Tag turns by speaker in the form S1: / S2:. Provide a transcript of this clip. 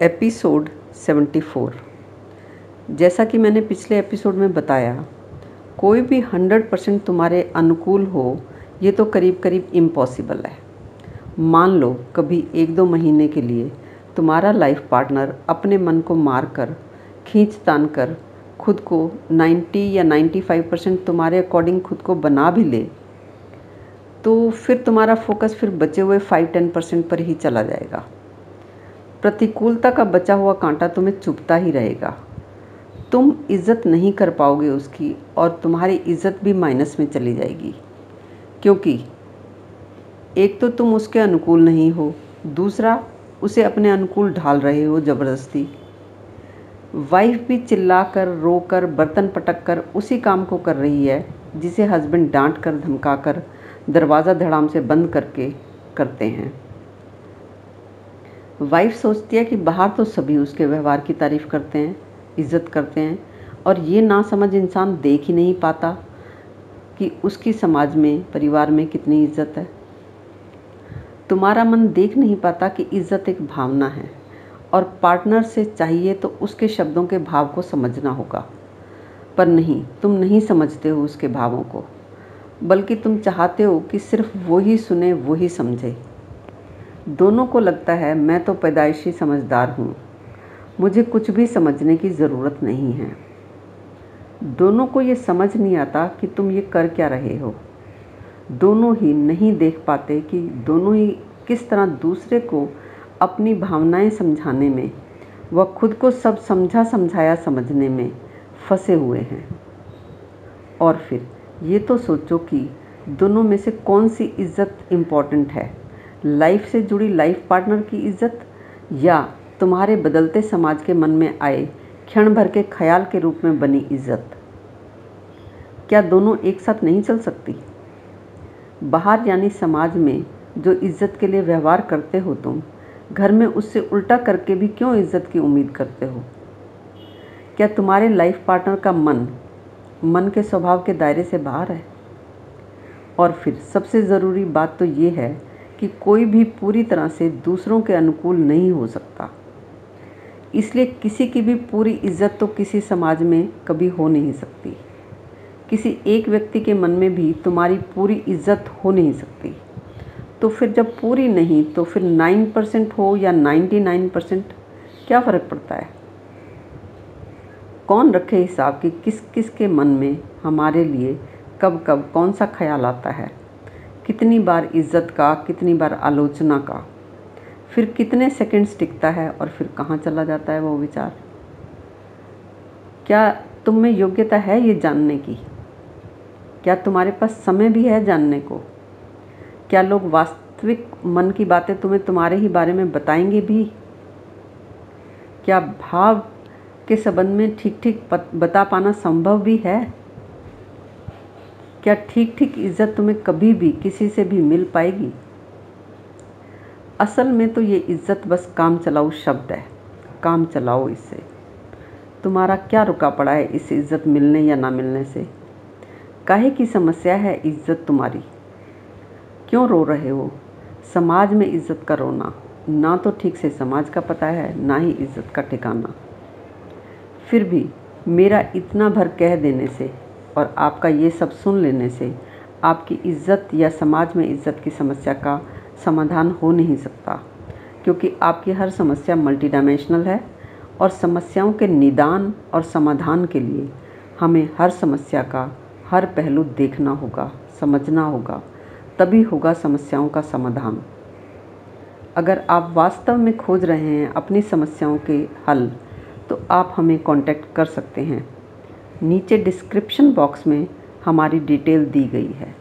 S1: Episode 74। जैसा कि मैंने पिछले एपिसोड में बताया, कोई भी 100% तुम्हारे अनुकूल हो ये तो करीब करीब इम्पॉसिबल है। मान लो कभी 1-2 महीने के लिए तुम्हारा लाइफ पार्टनर अपने मन को मार कर, खींच तान कर खुद को 90 या 95% तुम्हारे अकॉर्डिंग खुद को बना भी ले, तो फिर तुम्हारा फोकस फिर बचे हुए 5-10% पर ही चला जाएगा। प्रतिकूलता का बचा हुआ कांटा तुम्हें चुभता ही रहेगा। तुम इज़्ज़त नहीं कर पाओगे उसकी और तुम्हारी इज़्ज़त भी माइनस में चली जाएगी, क्योंकि एक तो तुम उसके अनुकूल नहीं हो, दूसरा उसे अपने अनुकूल ढाल रहे हो ज़बरदस्ती। वाइफ भी चिल्लाकर, रोकर, बर्तन पटक कर उसी काम को कर रही है जिसे हस्बैंड डांट कर, धमका कर, दरवाज़ा धड़ाम से बंद करके करते हैं। वाइफ सोचती है कि बाहर तो सभी उसके व्यवहार की तारीफ़ करते हैं, इज़्ज़त करते हैं, और ये नासमझ इंसान देख ही नहीं पाता कि उसकी समाज में, परिवार में कितनी इज़्ज़त है। तुम्हारा मन देख नहीं पाता कि इज़्ज़त एक भावना है और पार्टनर से चाहिए तो उसके शब्दों के भाव को समझना होगा। पर नहीं, तुम नहीं समझते हो उसके भावों को, बल्कि तुम चाहते हो कि सिर्फ वो ही सुने, वो ही समझे। दोनों को लगता है मैं तो पैदाइशी समझदार हूँ, मुझे कुछ भी समझने की ज़रूरत नहीं है। दोनों को ये समझ नहीं आता कि तुम ये कर क्या रहे हो। दोनों ही नहीं देख पाते कि दोनों ही किस तरह दूसरे को अपनी भावनाएं समझाने में व खुद को सब समझा समझाया समझने में फंसे हुए हैं। और फिर ये तो सोचो कि दोनों में से कौन सी इज़्ज़त इम्पॉर्टेंट है, लाइफ से जुड़ी लाइफ पार्टनर की इज़्ज़त या तुम्हारे बदलते समाज के मन में आए क्षण भर के ख्याल के रूप में बनी इज़्ज़त। क्या दोनों एक साथ नहीं चल सकती? बाहर यानी समाज में जो इज़्ज़त के लिए व्यवहार करते हो तुम, घर में उससे उल्टा करके भी क्यों इज़्ज़त की उम्मीद करते हो? क्या तुम्हारे लाइफ पार्टनर का मन के स्वभाव के दायरे से बाहर है? और फिर सबसे ज़रूरी बात तो ये है कि कोई भी पूरी तरह से दूसरों के अनुकूल नहीं हो सकता। इसलिए किसी की भी पूरी इज़्ज़त तो किसी समाज में कभी हो नहीं सकती। किसी एक व्यक्ति के मन में भी तुम्हारी पूरी इज़्ज़त हो नहीं सकती। तो फिर जब पूरी नहीं तो फिर 9% हो या 99%, क्या फ़र्क पड़ता है? कौन रखे हिसाब कि किस किस के मन में हमारे लिए कब कब कौन सा ख्याल आता है, कितनी बार इज़्ज़त का, कितनी बार आलोचना का, फिर कितने सेकंड्स टिकता है और फिर कहाँ चला जाता है वो विचार। क्या तुम में योग्यता है ये जानने की? क्या तुम्हारे पास समय भी है जानने को? क्या लोग वास्तविक मन की बातें तुम्हें तुम्हारे ही बारे में बताएंगे भी? क्या भाव के संबंध में ठीक ठीक बता पाना संभव भी है? क्या ठीक ठीक इज़्ज़त तुम्हें कभी भी किसी से भी मिल पाएगी? असल में तो ये इज़्ज़त बस काम चलाऊ शब्द है। काम चलाओ इससे। तुम्हारा क्या रुका पड़ा है इस इज़्ज़त मिलने या ना मिलने से? काहे की समस्या है इज़्ज़त तुम्हारी? क्यों रो रहे हो? समाज में इज़्ज़त का रोना, ना तो ठीक से समाज का पता है, ना ही इज़्ज़त का ठिकाना। फिर भी मेरा इतना भर कह देने से और आपका ये सब सुन लेने से आपकी इज़्ज़त या समाज में इज़्ज़त की समस्या का समाधान हो नहीं सकता, क्योंकि आपकी हर समस्या मल्टीडायमेंशनल है और समस्याओं के निदान और समाधान के लिए हमें हर समस्या का हर पहलू देखना होगा, समझना होगा, तभी होगा समस्याओं का समाधान। अगर आप वास्तव में खोज रहे हैं अपनी समस्याओं के हल, तो आप हमें कांटेक्ट कर सकते हैं। नीचे डिस्क्रिप्शन बॉक्स में हमारी डिटेल दी गई है।